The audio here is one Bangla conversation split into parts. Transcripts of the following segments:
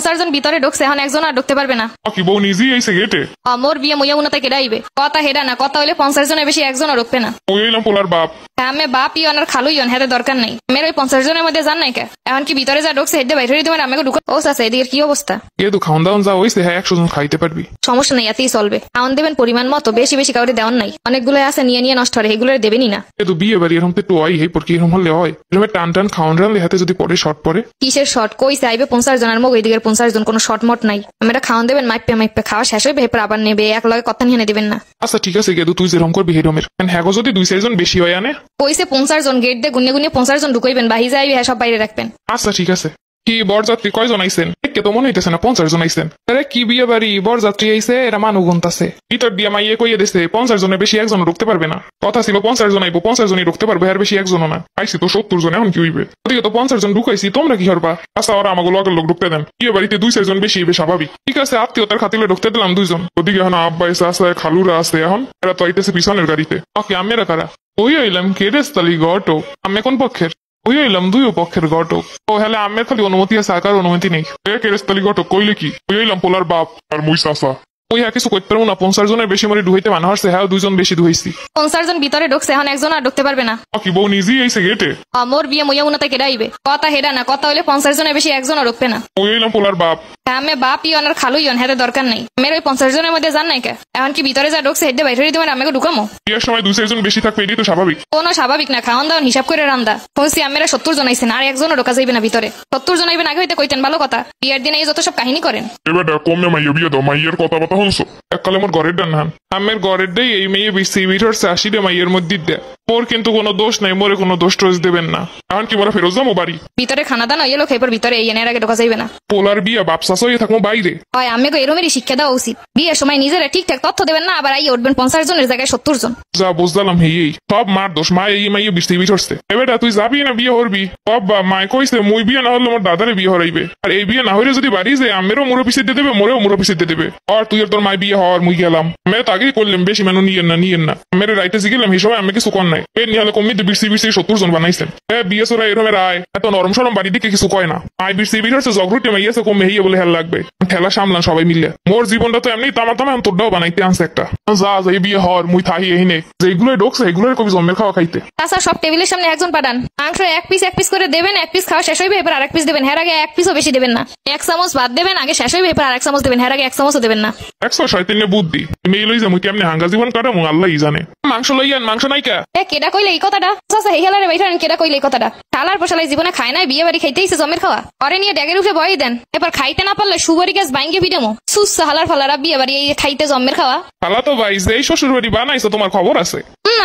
চারজন ভিতরে ঢুকছে, এখন একজন আর ঢুকতে পারবে না। কি বউ নিজেই আইছে গেটে? মোর বিয়ে মুইয়া উনাতে কেডা আইবে? কথা হেডা না, কথা হইলে 50 জনের বেশি একজনও ঢুকবে না। ওই এলাম পোলার বাপ। আমি বাপ ইয়ন আর খালু ইয়ন, হেতে দরকার নাই। মেয়ের ওই 50 জনের মধ্যে জান নাই কে? এখন কি ভিতরে যা ঢুকছে হেডে বাইরে তোমার আমাকে ঢুকা ও আছে, এদিকে কি অবস্থা? তো খাওয়ান দাওয়ান যা হইছে, হ্যাঁ 100 জন খাইতে পারবি, সমস্যা নাই, এতেই চলবে। খাওয়ান দেবেন পরিমাণ মতো, বেশি বেশি কাউরে দেওয়ান নাই। অনেকগুলো আছে নিয়ে নিয়ে নষ্ট হয়, এগুলো দেবেনই না। তো বিয়ে বাড়ি এরকম তো একটু হয়, এই পর কি এরকম হলে হয়? এরকম টান টান খাওয়ান রানলে হাতে যদি পরে শর্ট পরে। কিসের শর্ট? কইছে আইবে 50 জন, আর মগ এদিকে 50 জন, কোনো শর্ট মট নাই। আমরা খাওয়ান দেবেন মাইপে মাইপে, খাওয়া শেষ হইবে এরপর আবার নেবে, এক লগে কথা নিয়ে দিবেন না। আচ্ছা ঠিক আছে গেদু, তুই যেরকম করবি হেরমের। হ্যাঁ যদি 2-4 জন বেশি হয় আনে। কইছে 50 জন, গেট দিয়ে গুনে গুনে 50 জন ঢুকাইবেন, বাহি যাইবে হ্যাঁ সব বাইরে রাখবেন। আচ্ছা ঠিক আছে। কি বরযাত্রী কয়জন আইছেন? তো মনে হইতেছে না 50 জন আইছেন। আরে কি বিয়ে বাড়ি, বরযাত্রী আইছে, এরা মানুষ গুনতাছে। ভিতর দিয়া মাইয়ে কইয়ে দিছে 50 জনের বেশি একজন ঢুকতে পারবে না। কথা ছিল 50 জন আইবো, 50 জনই ঢুকতে পারবে, আর বেশি একজনও না। আইসি তো 70 জন, এখন কি হইবে? ওদিকে তো 50 জন ঢুকাইছি, তোমরা কি হরবা? আচ্ছা ওরা আমাকে লগের লোক ঢুকতে দেন। বিয়ে বাড়িতে 2-4 জন বেশি হইবে স্বাভাবিক। ঠিক আছে, আত্মীয়তার খাতিলে ঢুকতে দিলাম 2 জন। ওদিকে এখন আব্বা এসে আছে, খালুরা আছে, এখন এরা তো আইতেছে পিছনের গাড়িতে। ওকে আমেরা কারা? ওই আইলাম কেরেস্তালি গটো। আমি কোন পক্ষের? ওই এলাম 2 পক্ষের ঘটক। ও হলে আমের খালি অনুমতি আছে, আকার অনুমতি নেই। কেরেস্তালি ঘটক কইলে কি? ওই এলাম পোলার বাপ আর মুই চাচা। ওই হ্যাঁ কিছু করতে পারবো না, 50 জনের বেশি মরে ঢুইতে মানা হচ্ছে, হ্যাঁ 2 জন বেশি ঢুইছি। 50 জন ভিতরে ঢুকছে, এখন একজন আর ঢুকতে পারবে না। কি বউ নিজেই আইছে গেটে? মোর বিয়ে মুইয়া উনাতে কেডা আইবে? কথা হেডা না, কথা হইলে 50 জনের বেশি একজনও ঢুকবে না। ওই এলাম পোলার বাপ। আমি বাপ ইয়ন আর খালু ইয়ন, হেতে দরকার নাই। মেয়ের ওই 50 জনের মধ্যে জান নাই কে? এখন কি ভিতরে যা ঢুকছে হেডে বাইরে তোমার আমাকে ঢুকামো? বিয়ের সময় 2-4 জন বেশি থাকবে, এটাই তো স্বাভাবিক। কোনো স্বাভাবিক না, খাওয়ান দাওয়ান হিসাব করে রান্দা। শুনছি আমরা 70 জন আইছেন, আর একজনও ঢোকা যাইবে না ভিতরে। 70 জন আইবেন, আগে হইতে কইতেন ভালো কথা। বিয়ের দিনে এই যত সব কাহিনী করেন। এবার কমে মাইয়া বিয়ে দাও, মাইয়ের কথা কথা শুনছো? এককালে মোর ঘরের ডান হান, আমের ঘরের দেই এই মেয়ে বেশি বিঠরছে 80 মাইয়ের মধ্যে দেয়। মোর কিন্তু কোনো দোষ নাই, মোরে কোনো দোষ টোষ দেবেন না। এখন কি মোরা ফেরত যাবো বাড়ি? ভিতরে খানা দানা ইয়ে লোক এরপর ভিতরে এই এর আগে ঢোকা যাইবে না। পোলার বিয়া বাপ শাশো হয়ে থাকবো বাইরে। হয় আমি এরমেরই শিক্ষা দেওয়া উচিত। বিয়ের সময় নিজেরা ঠিকঠাক তথ্য দেবেন না, আবার আইয়ে উঠবেন 50 জনের জায়গায় 70 জন। যা বুঝলাম, হেই সব মার দোষ, মা এই মাইয়ে বৃষ্টি বিঠরছে। এবারটা তুই যাবি না বিয়ে হরবি? বাবা মায় কইছে মুই বিয়ে না হলে মোর দাদারে বিয়ে হরাইবে, আর এই বিয়ে না হইলে যদি বাড়ি যায় আমেরও মুরো পিছিয়ে দিয়ে দেবে, মোরেও মুরো পিছিয়ে দিয়ে দেবে। আর তুই আর তোর মায় বিয়ে হওয়ার মুই গেলাম। আমি তো আগেই করলাম বেশি মানুষ নিয়েন না। মেরে রাইতে শিখলাম এই সময় আমি কিছু কর নাই। এর নিয়ে হলে কমিতে বৃষ্টি 70 জন বানাইছেন। হ্যাঁ বিয়ে সোরা এরমের আয় এত নরম সরম বাড়ি দিকে কিছু কয় না। আয় বৃষ্টি হচ্ছে জগরুটে মাইয়াছে কমে হইয়া বলে হেল লাগবে, ঠেলা সামলান সবাই মিলে। মোর জীবনটা তো এমনি তামা তোরটাও বানাইতে আনছে একটা। যা এই বিয়ে হওয়ার মুই থাহি এহিনে যেগুলোই ঢোকছে এগুলোর কবি জন্মের খাওয়া খাইতে। আচ্ছা সব টেবিলের সামনে একজন পাঠান। মাংস এক পিস করে দেবেন, 1 পিস খাওয়া শেষ হইবে, এবার আরেক পিস দেবেন। হ্যাঁ আগে 1 পিসও বেশি দেবেন না। 1 চামচ ভাত দেবেন, আগে শেষ হইবে, এবার আরেক চামচ দেবেন। হ্যাঁ আগে 1 চামচও দেবেন না। 100 বুদ্ধি মেয়ে লই যাবো কেমনে হাঙ্গা জীবন কাটামু আল্লাহই জানে। মাংস লইয়ান, মাংস নাইকা। কেডা কইলে এই কথাটা? আচ্ছা এই হেলারে বাইঠান, কেডা কইলে এই কথাটা? শালার পশালাই জীবনে খায় নাই, বিয়ে বাড়ি খাইতেইছে জমের খাওয়া। অরে নিয়ে ড্যাগের উঠে বই দেন, এবার খাইতে না পারলে সুগরি গাছ বাইঙ্গে পিটামো। সুসা হালার ফালারা বিয়ে বাড়ি এই খাইতে জমের খাওয়া। শালা তো ভাই যেই শ্বশুর বাড়ি বানাইছো তোমার খবর আছে?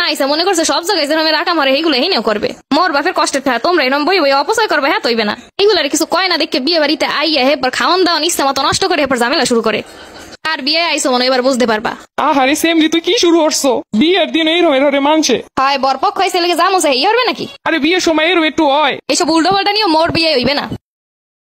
আইসা মনে করছে সব জায়গায় যেরকম রাখা মারে এইগুলো হেনেও করবে। মোর বাপের কষ্টের ঠা তোমরা এরকম বই অপচয় করবে, হ্যাঁ তৈবে না। এগুলার কিছু কয় না দেখে বিয়ে বাড়িতে আইয়া হেপর খাওয়ান দাওয়ান ইচ্ছা মতো নষ্ট করে হেপর ঝামেলা শুরু করে। আর বিয়ে আইসো মনে এবার বুঝতে পারবা। আহারে সেমরি তুই কি শুরু করছো? বিয়ের দিন এই রয়ে মানছে হয় বরপক্ষ হয়েছে লেগে জামুছে এই হবে নাকি? আরে বিয়ের সময় এর একটু হয়, এইসব উল্টো পাল্টা নিয়ে মোর বিয়ে হইবে না।